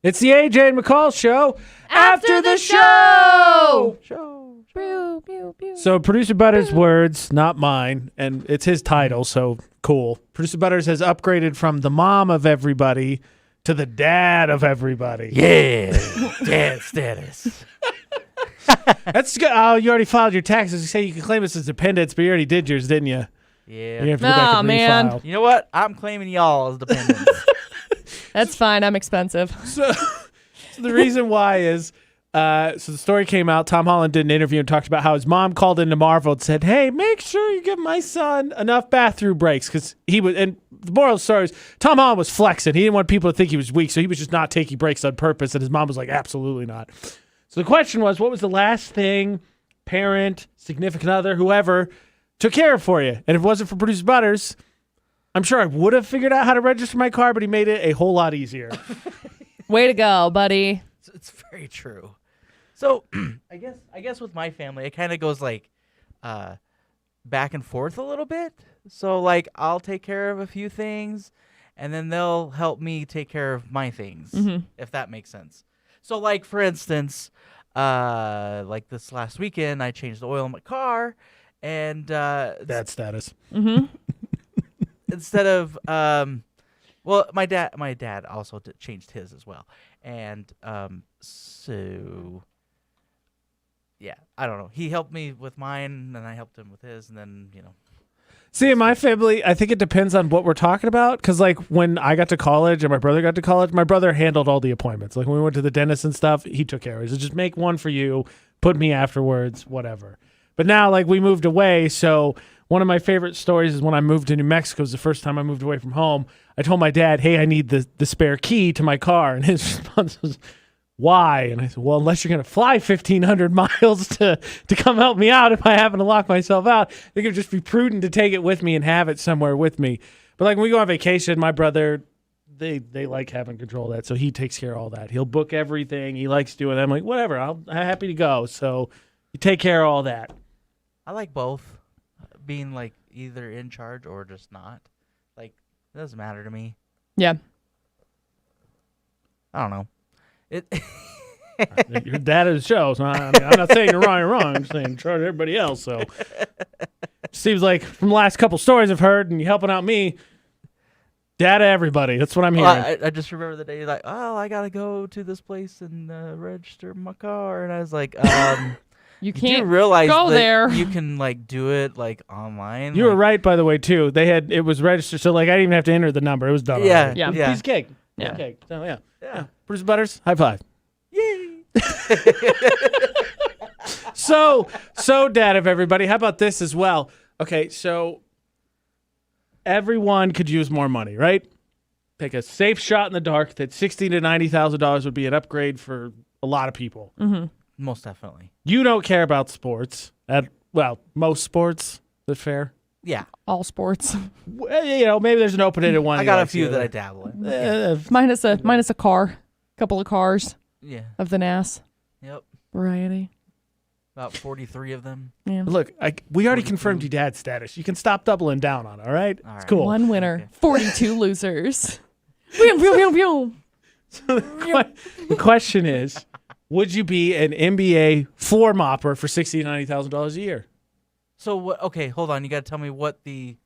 It's the AJ and McCall show. After the show! Pew, pew, pew. So producer Butters' words, not mine, and it's his title, so cool. Producer Butters has upgraded from the mom of everybody to the dad of everybody. Yeah, dad status. That's good. Oh, you already filed your taxes. You say you can claim this as dependents, but you already did yours, didn't you? Yeah. You have to go back and man. refile. You know what? I'm claiming y'all as dependents. That's fine. I'm expensive. So the reason why is, so the story came out. Tom Holland did an interview and talked about how his mom called into Marvel and said, "Hey, make sure you give my son enough bathroom breaks," because he was. And the moral of the story is, Tom Holland was flexing. He didn't want people to think he was weak, so he was just not taking breaks on purpose. And his mom was like, "Absolutely not." So the question was, what was the last thing parent, significant other, whoever took care of for you? And if it wasn't for Producer Butters, I'm sure I would have figured out how to register my car, but he made it a whole lot easier. Way to go, buddy. It's very true. So I guess with my family, it kind of goes like back and forth a little bit. So like I'll take care of a few things, and then they'll help me take care of my things, if that makes sense. So like for instance, like this last weekend, I changed the oil in my car, and Dad status. instead of well, my dad also changed his as well, and so yeah, I don't know. He helped me with mine, and I helped him with his, and then See, in my family, I think it depends on what we're talking about. Because, like, when I got to college and my brother got to college, my brother handled all the appointments. Like, when we went to the dentist and stuff, he took care of it. He said, just make one for you, put me afterwards, whatever. But now, like, we moved away. So one of my favorite stories is when I moved to New Mexico. It was the first time I moved away from home. I told my dad, hey, I need the spare key to my car. And his response was, why? And I said, well, unless you're going to fly 1,500 miles to come help me out if I happen to lock myself out, I think it would just be prudent to take it with me and have it somewhere with me. But like when we go on vacation, my brother, they like having control of that, so he takes care of all that. He'll book everything. He likes doing that. I'm like, whatever, I'm happy to go. So you take care of all that. I like both, being like either in charge or just not. Like it doesn't matter to me. Yeah. I don't know. Your dad of the show. So I'm not saying you're wrong. I'm just saying charge everybody else. So seems like from the last couple stories I've heard, and you helping out me, dad of everybody. That's what I'm hearing. Well, I just remember the day like, oh, I gotta go to this place and register my car, and I was like, You did can't you realize go that there. you can like do it like online? You were right, by the way, too. It was registered, so like I didn't even have to enter the number. It was done. Yeah, already. yeah. Piece of cake. Yeah. Cake. So yeah. Yeah. Bruce Butters, high five. Yay! So dad of everybody, how about this as well? Okay, so everyone could use more money, right? Take a safe shot in the dark that $60,000 to $90,000 would be an upgrade for a lot of people. Mm-hmm. Most definitely. You don't care about sports. Most sports. Is that fair? Yeah. All sports. Well, maybe there's an open-ended one. I got a few that I dabble in. minus a car. Couple of cars Yeah. of the NAS Yep. variety. About 43 of them. Yeah. Look, we already confirmed your dad's status. You can stop doubling down on it, all right? All It's right. cool. One winner, Okay. 42 losers. Pew, pew, pew, pew. The question is, would you be an NBA floor mopper for $60,000 to $90,000 a year? So what? Okay, hold on. You got to tell me what the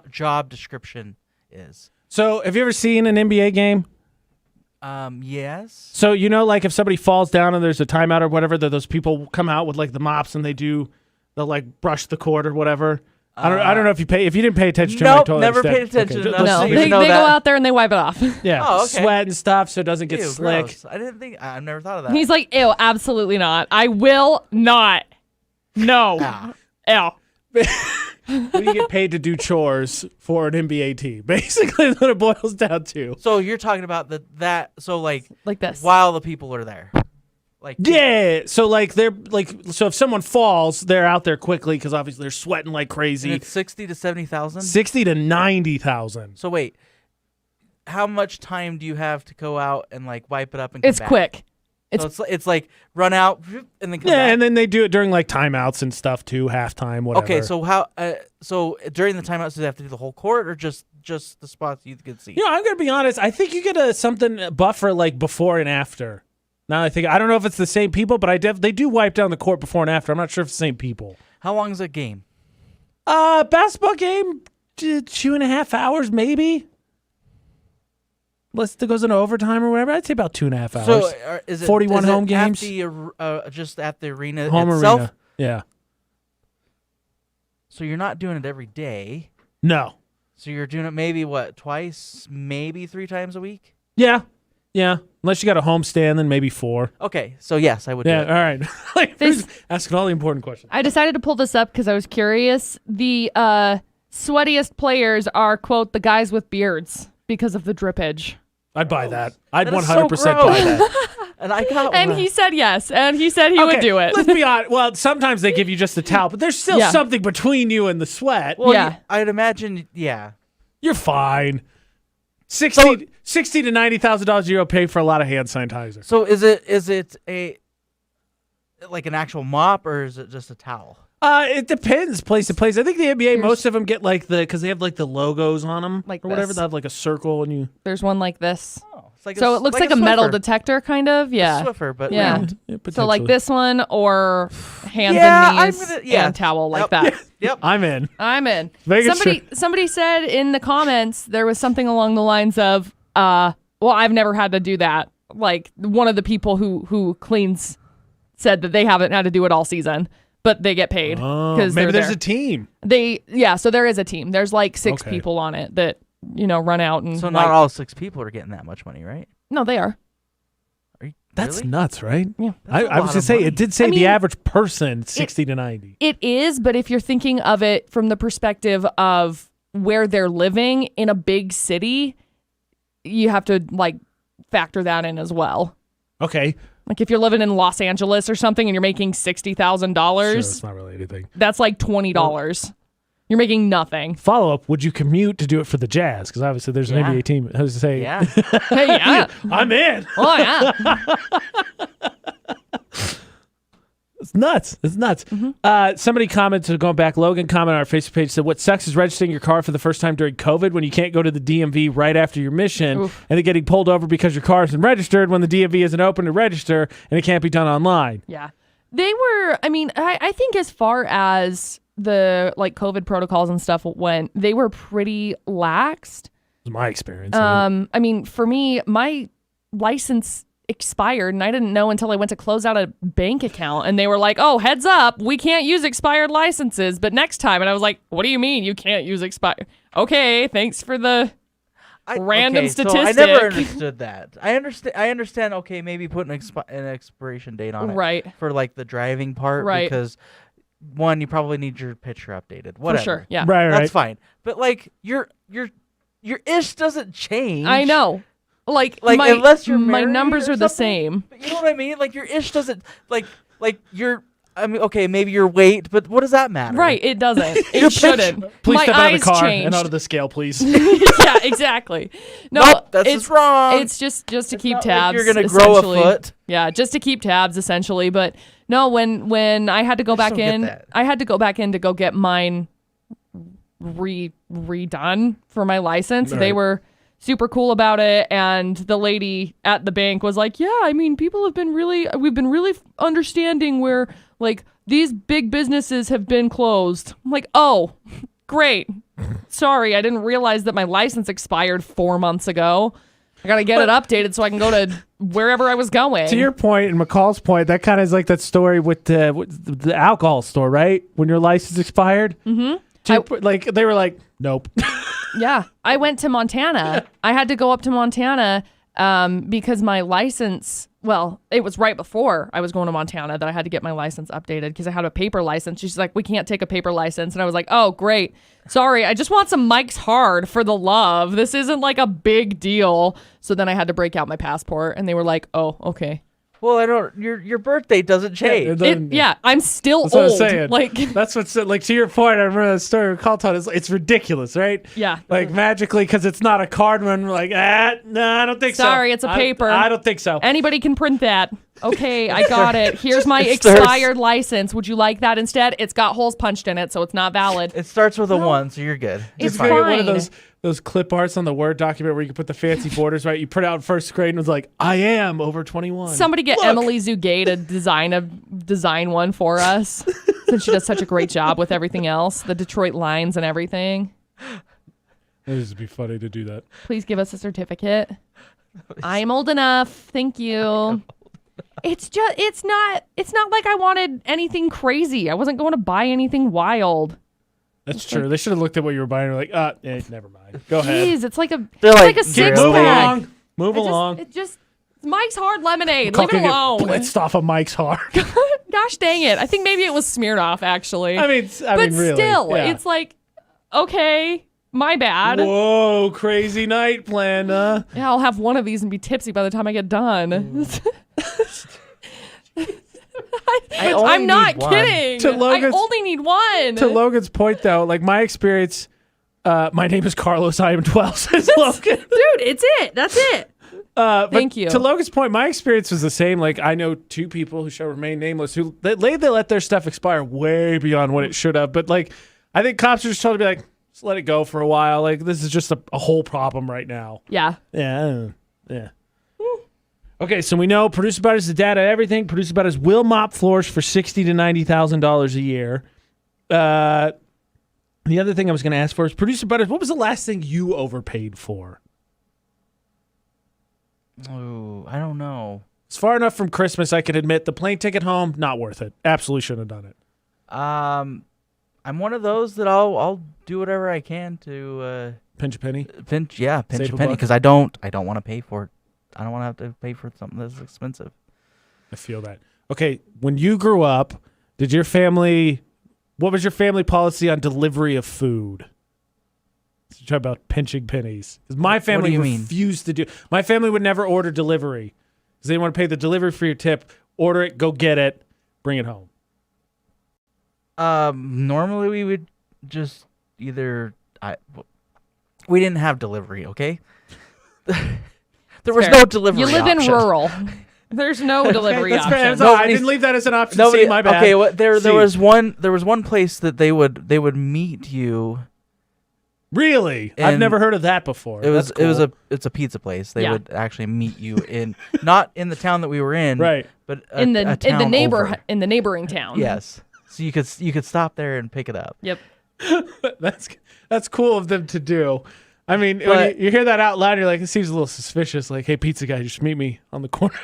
job description is. So have you ever seen an NBA game? Yes. So like if somebody falls down and there's a timeout or whatever, that those people come out with like the mops and they'll like brush the court or whatever. I don't know if you didn't pay attention to it. I Nope, totally never understand. paid attention enough. No, so you they know go that. out there and they wipe it off. Yeah, Oh, okay. sweat and stuff so it doesn't get Ew, slick. gross. I didn't think. I've never thought of that. He's like, ew, absolutely not. I will not. No. Ah. Ew. When you get paid to do chores for an NBA team, basically that's what it boils down to. So you're talking about that. So like this. while the people are there. Like Yeah, so like so if someone falls, they're out there quickly because obviously they're sweating like and crazy. it's 60 to 70,000. 60 to 90,000. So wait, how much time do you have to go out and like wipe it up and come It's back? quick. So it's like run out and then come Yeah, back. and then they do it during like timeouts and stuff too, halftime, whatever. Okay, so how? So during the timeouts, do they have to do the whole court or just the spots you can see? I'm gonna be honest. I think you get something buffer like before and after. Now I don't know if it's the same people, but they do wipe down the court before and after. I'm not sure if it's the same people. How long is a game? Basketball game, 2.5 hours maybe. Unless it goes into overtime or whatever, I'd say about 2.5 hours. So is it 41 home at games? Just at the arena Home itself? arena. Yeah. So you're not doing it every day. No. So you're doing it maybe twice, maybe 3 times a week? Yeah. Unless you got a home stand, then maybe 4. Okay, so yes, I would do Yeah. it. All right. Like, This- asking all the important questions. I decided to pull this up because I was curious. The sweatiest players are, quote, the guys with beards because of the drippage. I'd buy that. I'd That is 100% so buy gross. that. And I got And one. he said yes. And he said he would do it. Let's be honest. Well, sometimes they give you just a towel, but there's still Yeah. something between you and the sweat. Well, Yeah. I'd imagine, yeah. You're fine. 60 to $90,000 a year will pay for a lot of hand sanitizer. So is it a like an actual mop or is it just a towel? It depends place to place. I think the NBA, Here's- most of them get like because they have like the logos on them Like or whatever. this. They have like a circle and you. There's one like this. Oh, it's like So it looks like a metal Swiffer. detector, kind of. Yeah. Swiffer, but Yeah. round. So like this one or hands Yeah, and knees I'm gonna- yeah. and towel like Yep. that. Yep. I'm in. I'm in. Making Somebody said in the comments there was something along the lines of, well, I've never had to do that. Like one of the people who cleans said that they haven't had to do it all season, but they get paid Oh, because maybe they're there's there. a team. So there is a team. There's like 6 Okay. people on it that run out and So like, not all 6 people are getting that much money, right? No, they are. Are you, That's really? nuts, right? Yeah. That's a I was lot gonna of say money. it did say I the mean, average person 60 to 90. It is, but if you're thinking of it from the perspective of where they're living in a big city, you have to like factor that in as well. Okay, Like if you're living in Los Angeles or something and you're making $60,000, sure, it's not really anything. that's like $20. You're making nothing. Follow up: would you commute to do it for the Jazz? Because obviously there's an Yeah. NBA team. I was to say, Yeah. Hey, yeah. I'm in. Oh, yeah. It's nuts. It's nuts. Somebody commented, going back, Logan commented on our Facebook page, said, what sucks is registering your car for the first time during COVID when you can't go to the DMV right after your mission Oof. and then getting pulled over because your car isn't registered when the DMV isn't open to register and it can't be done online. Yeah. They were, I think as far as the like COVID protocols and stuff went, they were pretty laxed. It was my experience. For me, my license expired and I didn't know until I went to close out a bank account and they were like, oh, heads up, we can't use expired licenses, but next time. And I was like, what do you mean you can't use expired? Okay, thanks for the random So I statistic. never understood that. I understand. Okay, maybe put an expiration date on it, Right. For like the driving part, Right. Because one, you probably need your picture updated. Whatever. For sure. Yeah. right. That's fine. But like your ish doesn't change. I know. Like unless you're my married numbers or are the something. same. But you know what I mean? Like your ish doesn't like your. I mean, okay, maybe your weight, but what does that matter? Right, it doesn't. It shouldn't. Please my step out of eyes the car changed. and out of the scale, please. Yeah, exactly. No, Nope, that's it's just wrong. It's just to It's keep not like tabs. you're gonna grow a essentially. foot. Yeah, just to keep tabs essentially. But no, when I had to go I just back don't get in, that. I had to go back in to go get mine redone for my license. They Right. were super cool about it, and the lady at the bank was like, yeah, I mean, we've been really understanding where like these big businesses have been closed. I'm like, oh, great. Sorry, I didn't realize that my license expired 4 months ago. I gotta get it updated so I can go to wherever I was going. To your point and McCall's point, that kind of is like that story with the alcohol store, right? When your license expired. Mm-hmm. Like they were like, nope. Yeah, I went to Montana. I had to go up to Montana because my license, well, it was right before I was going to Montana that I had to get my license updated because I had a paper license. She's like, we can't take a paper license. And I was like, oh, great. Sorry, I just want some Mike's Hard for the love. This isn't like a big deal. So then I had to break out my passport and they were like, oh, okay. Well, I don't. Your birthday doesn't change. I'm still That's old. what I'm saying. Like, That's what's like to your point. I remember that story McCall told us. It's ridiculous, right? yeah. Like magically, because it's not a card when we're like, no, I don't think so. Sorry, it's a paper. I don't think so. Anybody can print that. Okay, I got it. Here's my It starts- expired license. Would you like that instead? It's got holes punched in it, so it's not valid. It starts with a 1, so you're good. It's Just create one of fine. those clip arts on the Word document where you can put the fancy borders, right? You print out in first grade and it's like, I am over 21. Somebody get Look. Emily Zugay to design one for us, since she does such a great job with everything else, the Detroit lines and everything. This would be funny to do that. Please give us a certificate. I'm old enough. Thank you. It's not like I wanted anything crazy. I wasn't going to buy anything wild. That's true. They should have looked at what you were buying and were like, never mind. Go ahead. Jeez, it's like a They're like, a six Move pack. Move along. It just Mike's Hard Lemonade. McCall Leave it can get alone. blitzed off of Mike's Hard. Gosh dang it. I think maybe it was Smirnoff, actually. I mean, but really. still, yeah. it's like, okay, my bad. Whoa, crazy night plan, huh? Yeah, I'll have one of these and be tipsy by the time I get done. I only I'm not need one. kidding. To Logan's- I only need one. To Logan's point, though, like my experience, my name is Carlos. I am 12, says Logan. Dude, it's it. That's it. But Thank you. To Logan's point, my experience was the same. Like I know 2 people who shall remain nameless who they let their stuff expire way beyond what it should have. But like, I think cops are just told to be like, just let it go for a while. Like this is just a whole problem right now. Yeah. Yeah. Okay, so we know Producer Butters is the dad of everything. Producer Butters will mop floors for $60,000 to $90,000 a year. The other thing I was going to ask for is Producer Butters, what was the last thing you overpaid for? Oh, I don't know. It's far enough from Christmas, I can admit the plane ticket home, not worth it. Absolutely shouldn't have done it. I'm one of those that I'll do whatever I can to Pinch a penny. pinch Save a a penny buck. because I don't want to pay for it. I don't want to have to pay for something that's expensive. I feel that. Okay, when you grew up, what was your family policy on delivery of food? So talk about pinching pennies. Because my family do you mean? refused to do. My family would never order delivery because they didn't want to pay the delivery for your tip. Order it, go get it, bring it home. Normally we would just we didn't have delivery, okay? There was Fair. no delivery. You live option. in rural. There's no delivery That's fair. option. I didn't leave that as an option. Nobody, See, my bad. okay, well, there See. was one place that they would meet you. Really? I've And never heard of that before. That's cool. It's a pizza place. They Yeah. would actually meet you in not in the town that we were in, Right. but in the town over. in the neighboring town. Yes. So you could stop there and pick it up. Yep. That's cool of them to do. I mean, when But- you hear that out loud, you're like, it seems a little suspicious. Like, hey, pizza guy, just meet me on the corner.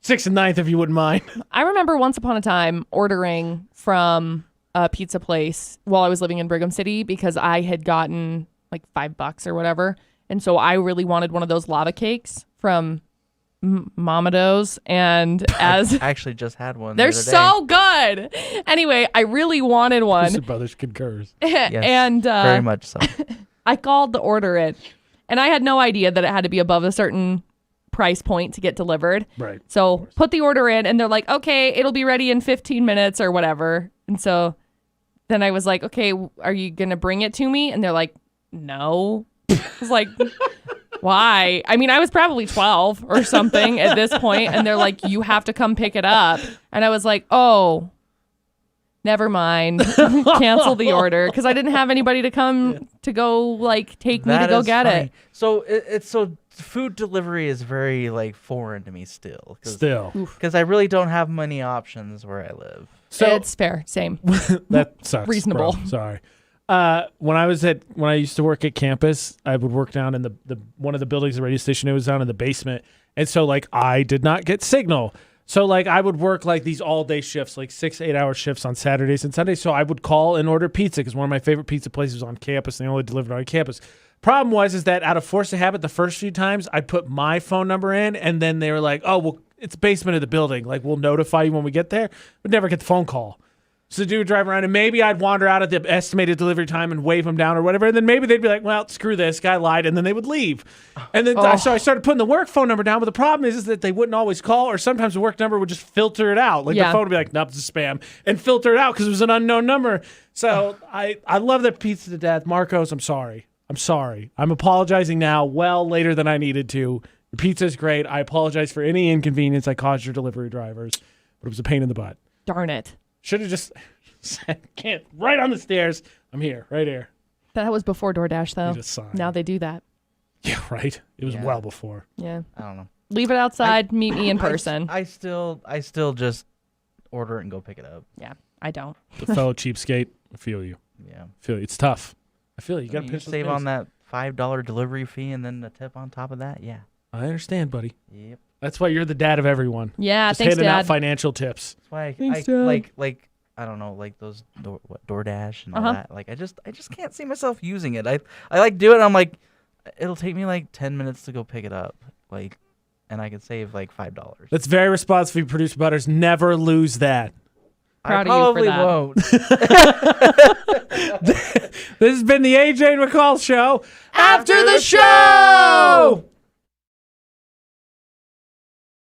6th and 9th, if you wouldn't mind. I remember once upon a time ordering from a pizza place while I was living in Brigham City because I had gotten like $5 or whatever. And so I really wanted one of those lava cakes from Mama Do's. And as I actually just had one. they're the other so good. Anyway, I really wanted one. Mr. Brothers concurs. day. Yes, and very much so. I called to order it, and I had no idea that it had to be above a certain price point to get delivered. Right. So put the order in, and they're like, okay, it'll be ready in 15 minutes or whatever. And so then I was like, okay, are you going to bring it to me? And they're like, no. I was like, why? I mean, I was probably 12 or something at this point, and they're like, you have to come pick it up. And I was like, oh, never mind. Cancel the order because I didn't have anybody to come to go like take me to That go is get funny. it. So it's so food delivery is very like foreign to me still. Still. Because I really don't have many options where I live. So It's fair. Same. that sucks. Reasonable. Bro. Sorry. When I used to work at campus, I would work down in the one of the buildings, the radio station. It was down in the basement, and so like I did not get signal. So like I would work like these all day shifts, like 6-8 hour shifts on Saturdays and Sundays. So I would call and order pizza because one of my favorite pizza places was on campus, and they only delivered on campus. Problem was that out of force of habit, the first few times I'd put my phone number in, and then they were like, "Oh well, it's basement of the building. Like we'll notify you when we get there." But never get the phone call. So the dude would drive around, and maybe I'd wander out at the estimated delivery time and wave him down or whatever. And then maybe they'd be like, well, screw this, guy lied. And then they would leave. And then so I started putting the work phone number down. But the problem is that they wouldn't always call, or sometimes the work number would just filter it out. Like Yeah. the phone would be like, nope, it's a spam, and filter it out because it was an unknown number. So I love that pizza to death. Marcos, I'm sorry. I'm apologizing now, well later than I needed to. Your pizza's great. I apologize for any inconvenience I caused your delivery drivers, but it was a pain in the butt. Darn it. Should have just said, can't, right on the stairs. I'm here, right here. That was before DoorDash, though. Just sign. Now they do that. Yeah, right. It was Yeah. well before. Yeah. I don't know. Leave it outside. Meet me in person. I still just order it and go pick it up. Yeah, I don't. The fellow cheapskate, I feel you. Yeah. I feel you. It's tough. I feel you. You I got mean, to pinch those save pennies. on that $5 delivery fee and then the tip on top of that. Yeah. I understand, buddy. Yep. That's why you're the dad of everyone. Yeah, Just thanks, handing out Dad. financial tips. That's why Thanks, I Dad. like I don't know, like those DoorDash and all Uh-huh. that. Like I just can't see myself using it. I like do it and I'm like it'll take me like 10 minutes to go pick it up. Like and I can save like $5. That's very responsible, of you, Producer Butters. Never lose that. Proud I of you for probably that. won't. This has been the AJ and McCall Show. After the show!